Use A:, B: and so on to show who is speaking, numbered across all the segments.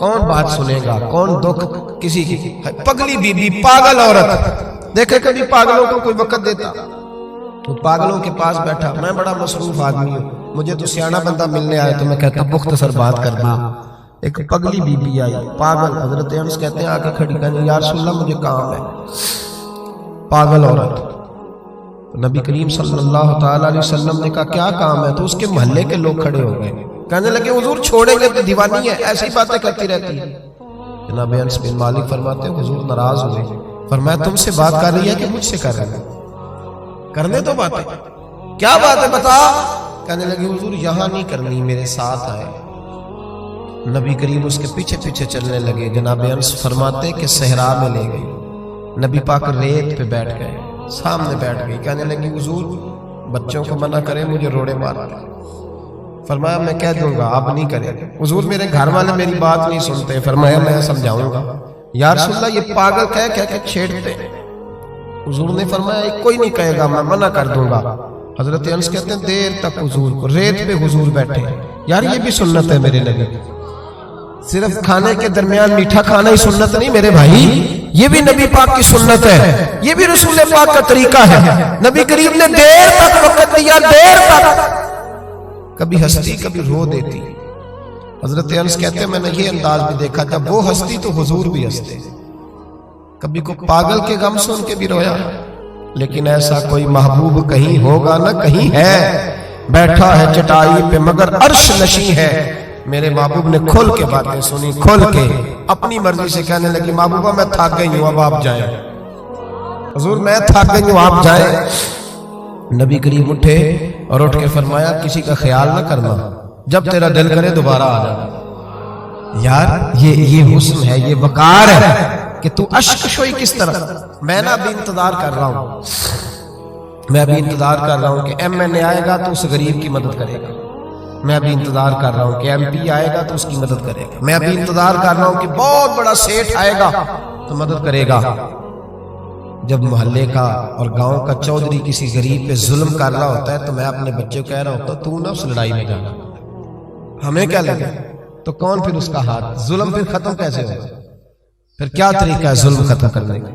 A: کون بات سنے گا, کون دکھ کسی کی. پگلی بی بی, پاگل عورت. دیکھے کبھی پاگلوں کو کوئی وقت دیتا؟ تو پاگلوں کے پاس بیٹھا, میں بڑا مصروف آدمی ہوں, مجھے تو سیاںا بندہ ملنے آئے تو میں کہتا مختصر بات کر دوں. ایک پگلی بی بی آئی, پاگل. حضرت انس کہتے ہیں آ کے کھڑی, کہنے یا رسول اللہ مجھے کام ہے. پاگل عورت. نبی کریم صلی اللہ تعالی علیہ وسلم نے کہا کیا کام ہے؟ تو اس کے محلے کے لوگ کھڑے ہو گئے, کہنے لگے حضور چھوڑیں گے تو دیوانی ہے, ایسی باتیں کرتی رہتی ہے. جناب انس بن مالک فرماتے ہیں حضور ناراض ہوئے, فرمایا تم سے بات کر رہی ہے کہ مجھ سے کر رہی ہے؟ کرنے تو باتیں, کیا بات ہے بتا. کہنے لگے حضور یہاں نہیں کرنی, میرے ساتھ آئے. نبی کریم اس کے پیچھے پیچھے چلنے لگے. جناب انس فرماتے کہ صحرا میں لے گئی. نبی پاک ریت پہ بیٹھ گئے, سامنے بیٹھ گئی. کہنے لگی حضور بچوں کو منع کریں, مجھے روڑے مار. فرمایا میں کہہ دوں گا, آپ نہیں کریں. حضور میرے گھر والے میری بات نہیں سنتے. فرمایا میں سمجھاؤں گا. یا رسول اللہ یہ پاگل کہہ کے چھیڑتے. حضور نے فرمایا کوئی نہیں کہے گا, میں منع کر دوں گا. حضرت انس کہتے ہیں دیر تک حضور کو ریت پہ حضور بیٹھے. یار یہ بھی سنت ہے میرے نبی. صرف کھانے کے درمیان میٹھا کھانا ہی سنت نہیں میرے بھائی, یہ بھی نبی پاک کی سنت ہے, یہ بھی رسول پاک کا طریقہ ہے. نبی کریم نے دیر تک وقت دیا, دیر تک. کبھی ہستی کبھی رو دیتی. حضرت انس کہتے ہیں میں نے یہ انداز بھی دیکھا, جب وہ ہستی تو حضور بھی ہستے. کبھی کو پاگل کے غم سن کے بھی رویا. لیکن ایسا کوئی محبوب کہیں ہوگا نہ کہیں ہے, بیٹھا ہے چٹائی پہ مگر عرش نشیں ہے. میرے محبوب نے کھل کے باتیں سنی, کھل کے اپنی مرضی سے کہنے لگی محبوبہ میں تھک گئی ہوں, اب آپ جائیں. حضور میں تھک گئی ہوں, آپ جائیں. نبی کریم اٹھے اور اٹھ کے فرمایا کسی کا خیال نہ کرنا, جب تیرا دل کرے دوبارہ آ جانا. یار یہ حسن ہے, یہ وقار ہے کہ تو اشک شوئی کس طرح. میں نہ ابھی انتظار کر رہا ہوں, میں ابھی انتظار کر رہا ہوں کہ ایم این اے آئے گا تو اس غریب کی مدد کرے گا. میں ابھی انتظار کر رہا ہوں کہ ایم پی آئے گا تو اس کی مدد کرے گا. میں ابھی انتظار کر رہا ہوں کہ بہت بڑا سیٹھ آئے گا تو مدد کرے گا. جب محلے کا اور گاؤں کا چودھری کسی غریب پہ ظلم کر رہا ہوتا ہے تو میں اپنے بچے کو کہہ رہا ہوتا تو نہ اس لڑائی میں جانا, ہمیں کیا لگے. تو کون پھر اس کا ہاتھ, ظلم پھر ختم کیسے ہوگا؟ پھر کیا طریقہ ہے ظلم ختم کرنے کا؟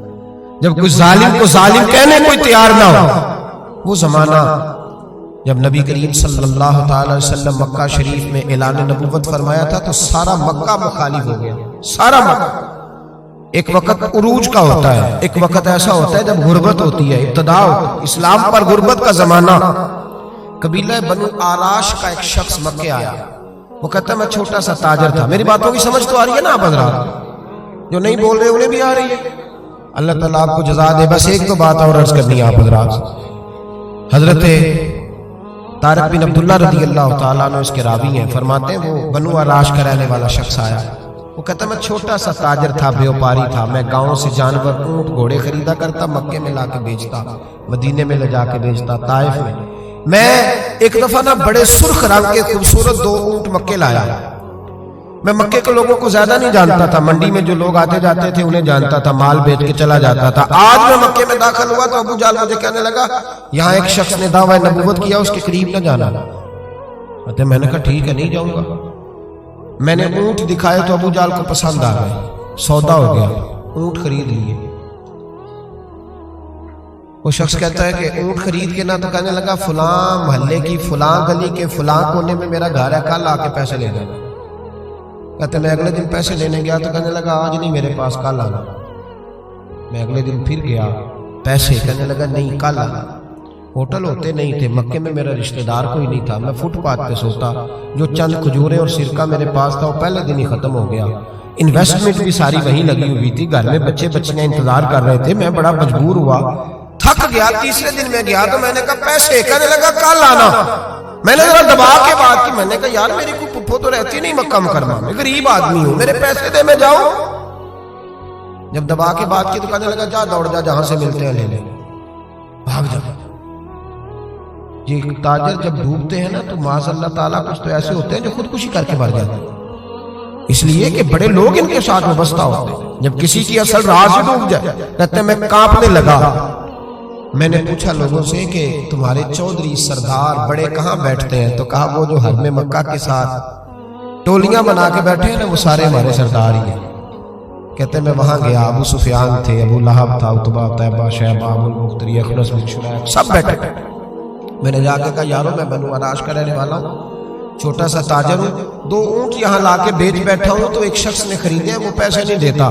A: جب کوئی ظالم کو ظالم کہنے کوئی تیار نہ ہو. وہ زمانہ جب نبی کریم صلی اللہ تعالی وسلم مکہ شریف میں اعلان نبوت فرمایا تھا تو سارا مکہ مخالف ہو گیا, سارا مکہ. ایک وقت عروج کا ہوتا ہے, ایک وقت ایسا ہوتا ہے جب غربت ہوتی ہے, ابتدا اسلام پر غربت کا زمانہ. قبیلہ بنو آراش کا ایک شخص مکے آیا, وہ کہتا ہے میں چھوٹا سا تاجر تھا. میری باتوں کی سمجھ تو آ رہی ہے نا آپ حضرات؟ جو نہیں بول رہے انہیں بھی آ رہی ہے. اللہ تعالیٰ آپ کو جزا دے. بس ایک تو بات اور عرض کرنی ہے آپ حضرات. حضرت طارق بن عبداللہ رضی اللہ تعالیٰ عنہ اس کے راوی ہیں, فرماتے ہیں وہ بنو آراش کا رہنے والا شخص آیا. وہ کہتا میں چھوٹا سا تاجر تھا, بیوپاری تھا. میں گاؤں سے جانور اونٹ گھوڑے خریدا کرتا, مکے میں لا کے بیچتا, مدینے میں لے جا کے بیچتا, طائف میں. میں ایک دفعہ نا بڑے سرخ رنگ کے خوبصورت 2 اونٹ مکے لایا. میں مکے کے لوگوں کو زیادہ نہیں جانتا تھا, منڈی میں جو لوگ آتے جاتے تھے انہیں جانتا تھا, مال بیچ کے چلا جاتا تھا. آج میں مکے میں داخل ہوا تو ابو جہل مجھے کہنے لگا یہاں ایک شخص نے دعویٰ نبوت کیا, اس کے قریب نہ جانا. میں نے کہا ٹھیک ہے نہیں جاؤں گا. میں نے اونٹ دکھائے تو ابو جہل کو پسند آ گئے, سودا ہو گیا, اونٹ خرید لیے. وہ شخص کہتا ہے کہ اونٹ خرید کے نہ تو کہنے لگا فلاں محلے کی فلاں گلی کے فلاں کونے میں میرا گھر ہے, کل آ کے پیسے لے جانا. کہتے میں اگلے دن پیسے لینے گیا تو کہنے لگا آج نہیں میرے پاس, کل آنا. میں اگلے دن پھر گیا پیسے, کہنے لگا نہیں کل آنا. ہوٹل ہوتے نہیں تھے, مکے میں میرا رشتہ دار کوئی نہیں تھا, میں فٹ پاتھ پہ سوتا. جو چند کھجورے اور سرکہ میرے پاس تھا وہ پہلے دن ہی ختم ہو گیا. انویسٹمنٹ بھی ساری وہیں لگی ہوئی تھی, گھر میں بچے بچیاں انتظار کر رہے تھے. میں بڑا مجبور ہوا, تھک گیا. تیسرے دن میں گیا تو میں نے کہا پیسے, کہنے لگا کل آنا. میں نے ذرا دبا کے بات کی, میں نے کہا یار میری کوئی پھپھو تو رہتی نہیں مکہ مکرمہ میں, غریب آدمی ہوں, میرے پیسے دے میں جاؤں. جب دبا کے بات کی تو کہنے لگا جا دوڑ جا, جہاں سے ملتے ہیں لے لے, بھاگ جا. یہ تاجر جب ڈوبتے ہیں نا تو معاذ اللہ تعالیٰ کچھ تو ایسے ہوتے ہیں جو خودکشی کر کے مر جاتے ہیں, اس لیے کہ بڑے لوگ ان کے ساتھ وابستہ ہوتے ہیں. جب کسی کی اصل راز ڈوب جائے کہتے ہیں میں کانپنے لگا. میں نے پوچھا لوگوں سے کہ تمہارے چودھری سردار بڑے کہاں بیٹھتے ہیں, تو کہا وہ جو حرم مکہ کے ساتھ ٹولیاں بنا کے بیٹھے ہیں نا، وہ سارے ہمارے سردار ہی ہیں. کہتے میں وہاں گیا، ابو سفیان تھے، ابو لہب تھا، عتبہ، طیبہ، شیبہ، ابو المختری، اخنس بن شریح، سب بیٹھے. میں نے جا کے کہا یارو میں بنو عراش کا رہنے والا ہوں، چھوٹا سا تاجر ہوں، 2 اونٹ یہاں لا کے بیچ بیٹھا ہوں تو ایک شخص نے خریدے ہیں، وہ پیسے نہیں دیتا.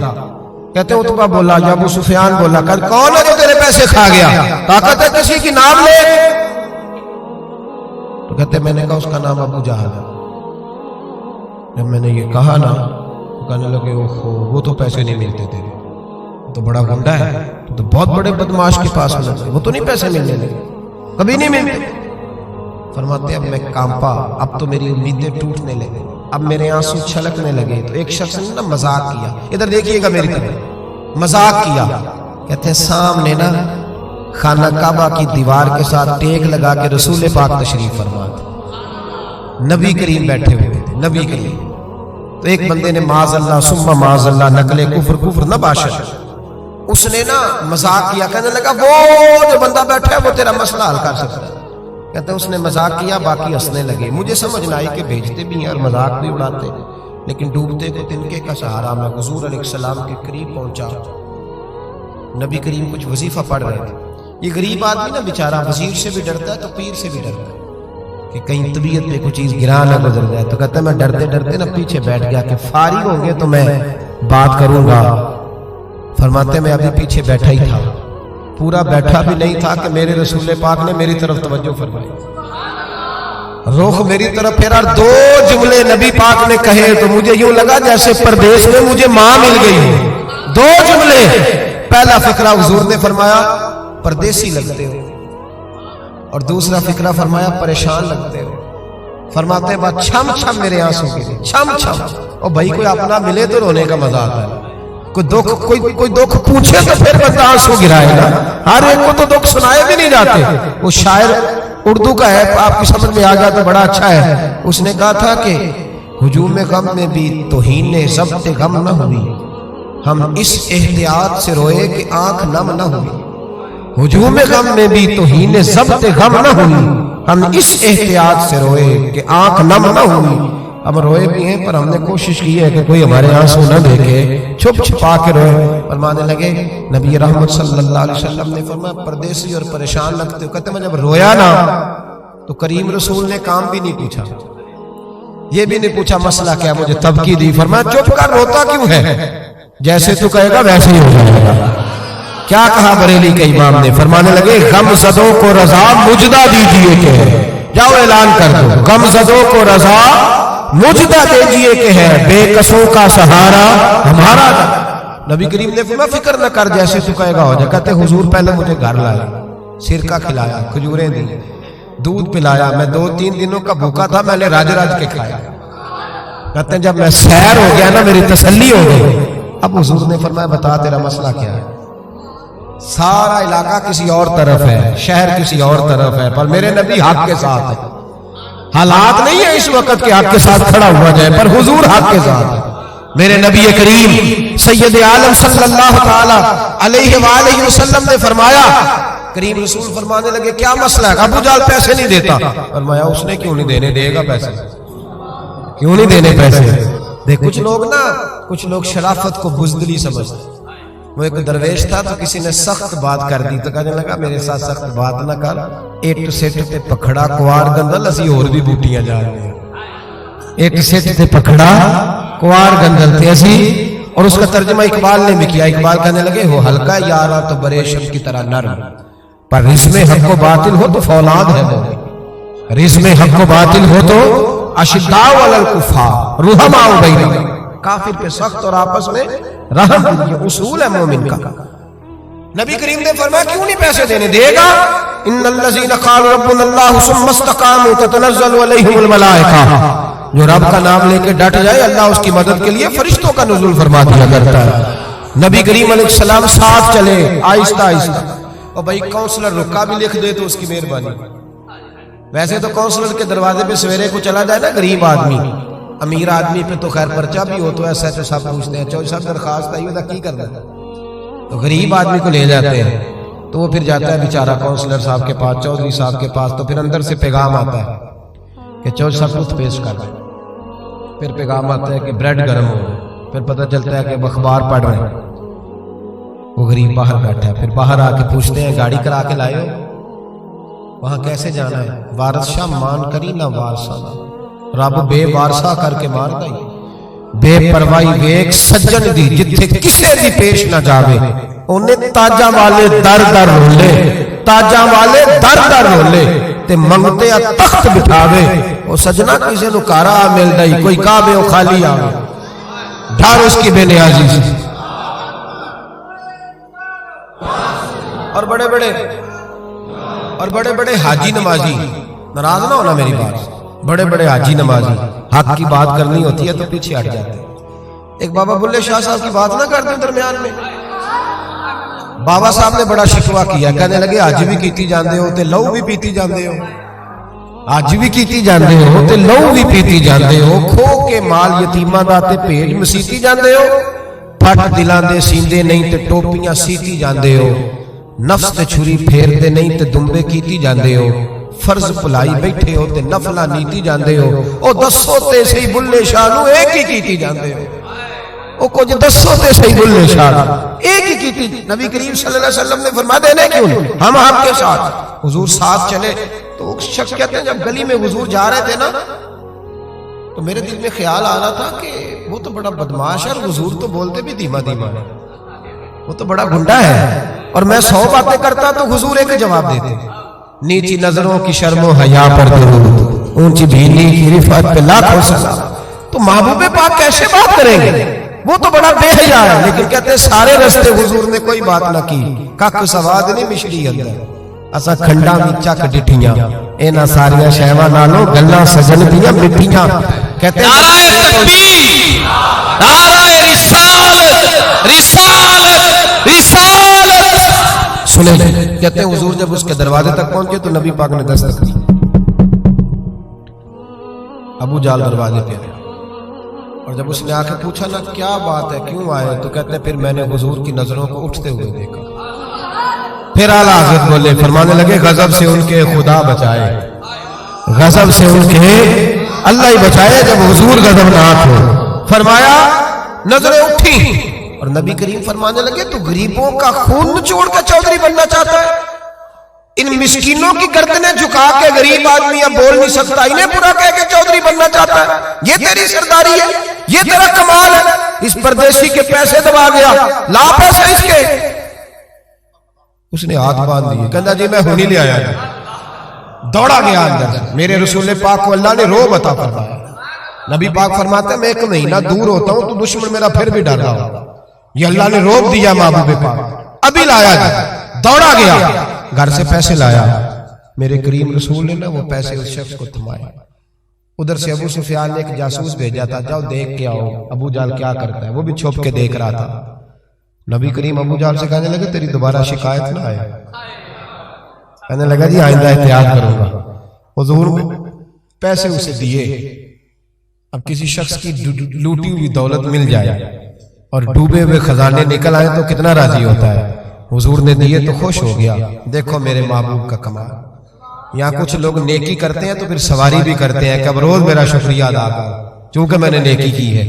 A: کہتے عتبہ بولا یا ابو سفیان بولا کون ہے جو تیرے پیسے کھا گیا؟ طاقت ہے کسی کی، نام لے. تو کہتے میں نے کہا اس کا نام ابو جہل ہے. جب میں نے یہ کہا نا تو کہنے لگے اوہو وہ تو پیسے نہیں ملتے تیرے، تو بڑا گنڈا ہے، تو بہت بڑے بدماش کے پاس ہونا چاہیے، وہ تو نہیں پیسے ملنے لگے، کبھی نہیں ملتے. فرماتے اب میں کانپا، اب تو میری امیدیں ٹوٹنے لگے، اب میرے آنسو چھلکنے لگے. تو ایک شخص نے نا مذاق کیا، ادھر دیکھیے گا میری طرف، مذاق کیا. کہتے ہیں سامنے نا خانہ کعبہ کی دیوار کے ساتھ ٹیک لگا کے رسول پاک تشریف فرما تھے، نبی کریم بیٹھے ہوئے تھے، نبی کریم. تو ایک بندے نے معاذ اللہ ثم معاذ اللہ نقل کفر نہ باشد، اس نے نا مذاق کیا، کہنے لگا وہ جو بندہ بیٹھا ہے وہ تیرا مسئلہ حل کر سکتا ہے. کہتے ہیں اس نے مذاق کیا، باقی ہنسنے لگے. مجھے سمجھ نہ آئی کہ بھیجتے بھی ہیں اور مذاق بھی اڑاتے، لیکن ڈوبتے کو تنکے کا سہارا. میں حضور علیہ السلام کے قریب پہنچا، نبی کریم کچھ وظیفہ پڑھ رہے تھے. یہ غریب آدمی نا بیچارہ وزیر سے بھی ڈرتا ہے تو پیر سے بھی ڈرتا ہے کہ کہیں طبیعت پہ کوئی چیز گرا نہ گزر جائے. تو کہتا ہے میں ڈرتے ڈرتے نا پیچھے بیٹھ گیا کہ فارغ ہوں گے تو میں بات کروں گا. فرماتے میں ابھی پیچھے بیٹھا ہی تھا، پورا بیٹھا بھی نہیں تھا کہ میرے رسول پاک نے میری طرف توجہ فرمائی، رخ میری طرف پھیرا، 2 جملے نبی پاک نے کہے تو مجھے یوں لگا جیسے پردیس میں مجھے ماں مل گئی. 2 جملے. پہلا فقرہ حضور نے فرمایا پردیسی لگتے ہو، اور دوسرا فقرہ فرمایا پریشان لگتے ہو. فرماتے ہیں بات چھم چھم میرے آنسوں کے لیے، چھم چھم. اور بھائی کوئی اپنا ملے تو رونے کا مزہ آتا ہے، کوئی دکھ پوچھے تو پھر بندہ آنسو گرائے گا. ہر ایک کو تو دکھ سنائے بھی نہیں جاتے. وہ شاعر اردو کا ہے، آپ کی سمجھ میں آ جاتا بڑا اچھا ہے. اس نے کہا تھا کہ ہجوم غم میں بھی توہین ضبط غم نہ ہوئی، ہم اس احتیاط سے روئے کہ آنکھ نم نہ ہوئی. ہجوم غم میں بھی توہین ضبط غم نہ ہوئی، ہم اس احتیاط سے روئے کہ آنکھ نم نہ ہوئی. ہم روئے بھی ہیں پر ہم نے کوشش کی ہے کہ کوئی ہمارے آنسو نہ دیکھے، چھپ چھپا کے روئے. فرمانے لگے نبی رحمت صلی اللہ علیہ وسلم نے فرمایا پردیسی اور پریشان لگتے ہو. کہتے میں جب رویا نا تو کریم رسول نے کام بھی نہیں پوچھا، یہ بھی نہیں پوچھا مسئلہ کیا، مجھے تبکی دی. فرمایا چپ کر، روتا کیوں ہے؟ جیسے تو کہے گا ویسے ہی ہو جائے گا. کیا کہا بریلی کے امام نے؟ فرمانے لگے غم زدوں کو رضا مجدہ دیجئے کہ ہے، جاؤ اعلان کر دو، غم زدوں کو رضا مجدہ دیجئے کہ ہے، بے کسوں کا سہارا ہمارا. نبی کریم نے فرمایا فکر نہ کر، جیسے تو کہے گا ہو جائے. کہتے حضور پہلے مجھے گھر لایا، سرکہ کھلایا، کھجوریں دی، دودھ پلایا. میں 2-3 دنوں کا بھوکا تھا، میں نے راج کے کھایا. کہتے ہیں جب میں سیر ہو گیا نا میری تسلی ہو گئی. اب حضور نے فرمایا بتا تیرا مسئلہ کیا ہے؟ سارا علاقہ کسی اور طرف ہے، شہر کسی اور طرف ہے، پر میرے نبی حق کے ساتھ ہے. حالات نہیں ہے اس وقت کے حق کے ساتھ کھڑا ہوا جائے، پر حضور حق کے ساتھ ہے. میرے نبی کریم سید عالم صلی اللہ تعالی علیہ وآلہ وسلم نے فرمایا، کریم رسول فرمانے لگے کیا مسئلہ ہے؟ ابو جہل پیسے نہیں دیتا. فرمایا اس نے کیوں نہیں دینے، دے گا پیسے، کیوں نہیں دینے پیسے. دیکھ کچھ لوگ شرافت کو بزدلی سمجھتے. وہ ایک درویش تھا تو کسی نے سخت بات کر دی تو کہنے لگا میرے ساتھ سخت بات نہ کر، ایک سیٹ تے پکھڑا کوار گندل اسی اور بھی بوٹیاں جا رہے ہیں. ایک سیٹ تے پکھڑا کوار گندل تے اسی. اور اس کا ترجمہ اقبال نے بھی کیا. اقبال کہنے لگے ہو ہلکا یارا تو بریشم کی طرح نرم، پر رزم حق و باطل ہو تو فولاد ہے وہ. رزم حق و باطل ہو تو اشداء علی الکفار رحماء بینہم، کافر پہ سخت اور آپس میں رحم. یہ اصول ہے مومن کا. نبی کریم نے فرمایا کیوں نہیں پیسے دینے، دے گا. ان الذین قالوا ربنا اللہ ثم استقاموا تتنزل علیہم الملائکہ، جو رب کا نام لے کے ڈٹ جائے اللہ اس کی مدد کے لیے فرشتوں کا نزول فرما دیا کرتا ہے. نبی کریم علیہ السلام ساتھ چلے آہستہ آہستہ. اور بھائی کونسلر رکا بھی لکھ دے تو اس کی مہربانی. ویسے تو کونسلر کے دروازے پہ سویرے کو چلا جائے نا غریب آدمی، امیر آدمی پہ تو خیر پرچہ بھی ہو تو ایسا تو سب پوچھتے ہیں چوہدری صاحب درخواست آئی ہوتا کی کرنا ہے، تو غریب آدمی کو لے جاتے ہیں تو وہ پھر جاتا ہے بیچارہ کونسلر صاحب کے پاس، چوہدری صاحب کے پاس. تو پھر اندر سے پیغام آتا ہے کہ چوہدری صاحب ٹوتھ پیسٹ کر دیں. پھر پیغام آتا ہے کہ بریڈ گرم ہو، پھر پتہ چلتا ہے کہ اب اخبار پڑھ رہے ہیں. وہ غریب باہر بیٹھا ہے، پھر باہر آ کے پوچھتے ہیں گاڑی کرا کے لائے ہو؟ وہاں کیسے جانا ہے؟ وارث شاہ مان کری نہ وارثہ رب بے وارثہ کر کے مار گئی. بے پرواہی ویک سجن دی جتھے کسے دی پیش نہ جاوے، انہیں تاجاں والے در در رولے، تاجاں والے در در رولے تے منگتے آ تخت بٹھاوے. وہ سجنا کسی نو کارا مل دائی، کوئی کعبے و خالی آوے، ڈھار اس کی بے نیازی سے. اور بڑے بڑے حاجی نمازی، ناراض نہ ہونا میری بات، بڑے بڑے حاجی نمازی حق کی بات کرنی ہوتی ہے تو پیچھے ہٹ جاتے ہیں. ایک بابا بلے شاہ صاحب کی بات نہ کرتے درمیان میں. بابا صاحب نے بڑا شکوہ کیا، کہنے لگے آج بھی کیتی جاندے ہو تے لہو بھی پیتی جاندے ہو، آج بھی کیتی جاندے ہو تے لہو بھی پیتی جاندے ہو، کھو کے مال یتیماں دا تے بھیج مسیتی جاندے ہو، پھٹ دلاں دے سیندے نہیں تے ٹوپیاں سیتی جاندے ہو، نفس تے چھری پھیر دے نہیں تے دمبے کیتی جاندے ہو، فرض پلائی بیٹھے ہو تے نفلہ نیتی جاندے ہو. او دسو تے صحیح بلے شاہ نو ایک ہی کیتی جاندے ہو، او کچھ دسو تے صحیح بلے شاہ ایک ہی کیتی. نبی کریم صلی اللہ علیہ وسلم نے فرما دینے کیوں ہم آپ کے ساتھ. حضور ساتھ چلے تو شخص کہتے ہیں جب گلی میں حضور جا رہے تھے نا تو میرے دل میں خیال آ رہا تھا کہ وہ تو بڑا بدماش ہے اور حضور تو بولتے بھی دھیما دھیما ہے، وہ تو بڑا گنڈا ہے، اور میں 100 باتیں کرتا تو حضور ایک جواب دیتے. نیچی نظروں کی شرم و حیا پر درود، اونچی بھیلی کی رفعت پہ لاکھوں سلام. تو محبوب پاک کیسے بات کریں گے؟ وہ تو بڑا بے حیا ہے، لیکن کہتے ہیں سارے رستے حضور نے کوئی بات نہ کی. کک سواد نہیں مشری اندر اسا کھنڈا میں چک ڈٹھیاں، اینا ساریاں شہواں نالوں گلاں سجن دیاں مٹھیاں. کہتے ہیں
B: نعرہ تکبیر، نعرہ رسالت، رسالت، رسالت.
A: سنیں کہتے ہیں حضور جب اس کے دروازے تک پہنچے تو نبی پاک نے دستک دی. ابو جال دروازے پہ آئے اور جب اس نے آ کے پوچھا نا کیا بات ہے کیوں آئے، تو کہتے ہیں پھر میں نے حضور کی نظروں کو اٹھتے ہوئے دیکھا. پھر اعلیٰ حضرت بولے، فرمانے لگے غضب سے ان کے خدا بچائے، غضب سے ان کے اللہ ہی بچائے جب حضور غضبناک ہو. فرمایا نظریں اٹھی اور نبی کریم فرمانے لگے تو غریبوں کا خون نچوڑ کے چودھری بننا چاہتا ہے؟ ان مسکینوں کی گردنیں جھکا کے غریب آدمی اب بول نہیں سکتا، انہیں برا کہہ کے چودھری بننا چاہتا ہے؟ یہ تیری سرداری ہے، یہ تیرا کمال ہے. اس پردیسی کے پیسے دبا گیا، لا پیسے اس کے. اس نے ہاتھ باندھ دیے، کہنا جی میں ہونی لے آیا. دوڑا گیا اندر. میرے رسول پاک کو اللہ نے روب عطا فرمایا. نبی پاک فرماتے ہیں میں 1 مہینہ دور ہوتا ہوں تو دشمن میرا پھر بھی ڈر رہا ہوں. یہ اللہ نے روب دیا محبوب پاک. ابھی لایا گیا، دوڑا گیا گھر سے پیسے لایا. میرے کریم رسول نے نا وہ پیسے اس شخص کو تھمائے. ادھر سے ابو سفیان نے ایک جاسوس بھیجا تھا، جاؤ دیکھ کے آؤ ابو جال کیا کرتا ہے. وہ بھی چھپ کے دیکھ رہا تھا. نبی کریم ابو جال سے کہنے لگے تیری دوبارہ شکایت نہ آئے. کہنے لگا جی آئندہ احتیاط کروں گا. حضور پیسے اسے دیے. اب کسی شخص کی لوٹی ہوئی دولت مل جائے اور ڈوبے ہوئے خزانے نکل آئے تو کتنا راضی ہوتا ہے. حضور نے دیے تو خوش ہو گیا. دیکھو میرے محبوب کا کمال. یہاں کچھ لوگ نیکی کرتے ہیں تو پھر سواری بھی کرتے ہیں کہ اب روز میرا شکریہ ادا کرو چونکہ میں نے نیکی کی ہے.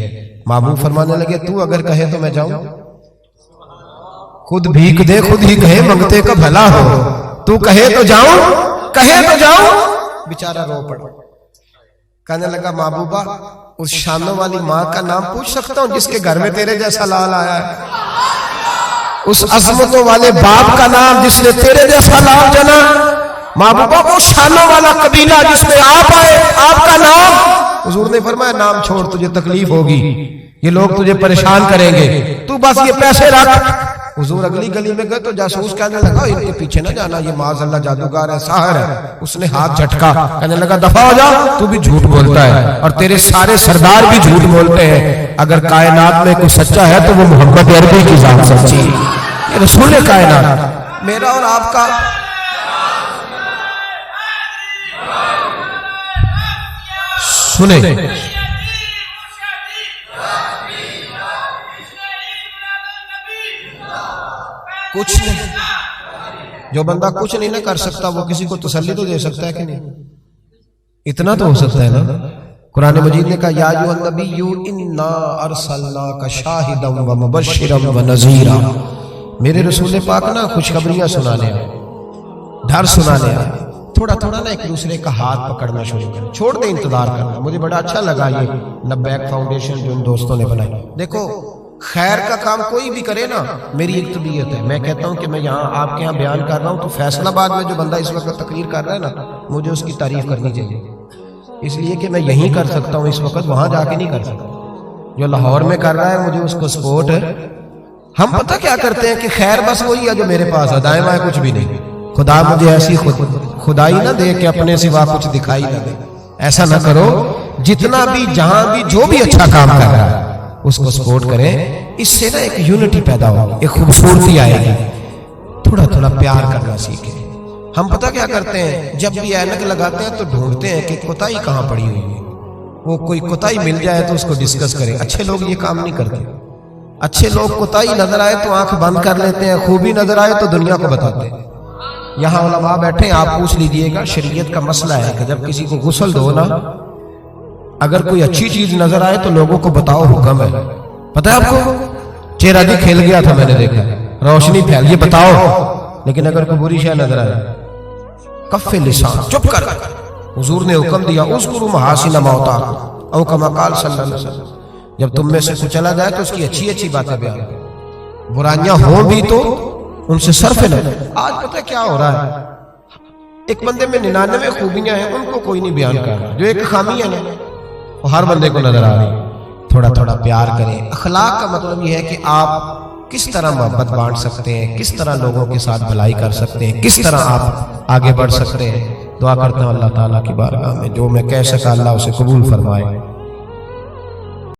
A: محبوب فرمانے لگے تو اگر کہے تو میں جاؤں. خود بھیک دے خود ہی کہے منگتے کا بھلا ہو. تو کہے تو جاؤں، کہے تو جاؤں. بیچارہ رو پڑا. کہنے لگا محبوبہ اس شانوں والی ماں کا نام پوچھ سکتا ہوں جس کے گھر میں تیرے جیسا لال آیا ہے؟ اس عظمتوں والے باپ کا نام جس نے تیرے جیسا لال جنا؟ محبوبہ وہ شانوں والا قبیلہ جس میں آپ آئے، آپ کا نام؟ حضور نے فرمایا نام چھوڑ، تجھے تکلیف ہوگی، یہ لوگ تجھے پریشان کریں گے، تو بس یہ پیسے رکھ. حضور اگلی گلی میں گئے تو جاسوس کہنے لگا ان کے پیچھے نہ جانا، یہ معاذ اللہ جادوگر ہے، ساحر ہے. اس نے ہاتھ جھٹکا، کہنے لگا دفع ہو جا، تو بھی جھوٹ بولتا ہے اور تیرے سارے سردار بھی جھوٹ بولتے ہیں. اگر کائنات میں کوئی سچا ہے تو وہ محمد عربی کی ذات سچی ہے، یہ رسول کائنات. میرا اور آپ کا سنیں کچھ نہیں، جو بندہ کچھ نہیں نہ کر سکتا وہ کسی کو تسلی تو دے سکتا ہے کہ نہیں؟ اتنا تو ہو سکتا ہے نا. قرآن مجید نے کہا یا ایھا النبی انا ارسلناک شاہدا ومبشرا ونذیرا، میرے رسول پاک نا خوشخبریاں سنانے آئے، ڈر سنانے آئے۔ تھوڑا تھوڑا نا ایک دوسرے کا ہاتھ پکڑنا شروع کریں، چھوڑ دیں انتظار کرنا۔ مجھے بڑا اچھا لگا یہ لبیک فاؤنڈیشن جو ان دوستوں نے بنائی۔ دیکھو خیر کا کام کوئی بھی کرے نا، میری ایک طبیعت ہے، میں کہتا ہوں کہ میں یہاں آپ کے یہاں بیان کر رہا ہوں تو فیصل آباد میں جو بندہ اس وقت تقریر کر رہا ہے نا، مجھے اس کی تعریف کرنی چاہیے، اس لیے کہ میں یہیں کر سکتا ہوں اس وقت، وہاں جا کے نہیں کر سکتا۔ جو لاہور میں کر رہا ہے مجھے اس کو سپورٹ ہے۔ ہم پتہ کیا کرتے ہیں کہ خیر بس وہی ہے جو میرے پاس ہے، دائیں بائیں کچھ بھی نہیں۔ خدا مجھے ایسی خدائی نہ دے کہ اپنے سوا کچھ دکھائی نہ دے، ایسا نہ کرو۔ جتنا بھی جہاں بھی جو بھی اچھا کام کر رہا ہے اس کو سپورٹ کریں، اس سے نا ایک یونٹی پیدا ہوگی، ایک خوبصورتی آئے گی۔ تھوڑا تھوڑا پیار کرنا سیکھیں۔ ہم پتہ کیا کرتے ہیں، جب بھی اینک لگاتے ہیں تو ڈھونڈتے ہیں کہ کوتاہی کہاں پڑی ہوئی ہے، وہ کوئی کوتاہی مل جائے تو اس کو ڈسکس کریں۔ اچھے لوگ یہ کام نہیں کرتے۔ اچھے لوگ کوتاہی نظر آئے تو آنکھ بند کر لیتے ہیں، خوبی نظر آئے تو دنیا کو بتاتے ہیں۔ یہاں علماء بیٹھے ہیں، آپ پوچھ لیجئے گا، شریعت کا مسئلہ ہے کہ جب کسی کو غسل دو نا، اگر کوئی اچھی چیز نظر آئے تو لوگوں کو بتاؤ، حکم ہے۔ پتہ ہے آپ کو، چہرہ بھی کھل گیا تھا، میں نے دیکھا، روشنی پھیل، یہ بتاؤ۔ لیکن اگر کوئی بری شے نظر آئے، کف لسان، چپ کر۔ حضور نے حکم دیا اذکروا محاسن موتاکم، او کما قال صلی اللہ علیہ وسلم، جب تم میں سے کوئی چلا جائے تو اس کی اچھی اچھی باتیں بیان کرو، برائیاں ہوں بھی تو ان سے صرف نہ۔ آج پتہ کیا ہو رہا ہے، ایک بندے میں 99 خوبیاں ہیں، ان کو کوئی نہیں بیان کر رہا، جو ایک خامی ہے نا وہ ہر بندے کو نظر آ رہی ہے۔ تھوڑا تھوڑا پیار کریں۔ اخلاق کا مطلب یہ ہے کہ آپ کس طرح محبت بانٹ سکتے ہیں، کس طرح لوگوں کے ساتھ بھلائی کر سکتے ہیں، کس طرح آپ آگے بڑھ سکتے ہیں۔ دعا کرتا ہوں اللہ تعالیٰ کی بارگاہ میں جو میں کہہ سکا اللہ اسے قبول فرمائے۔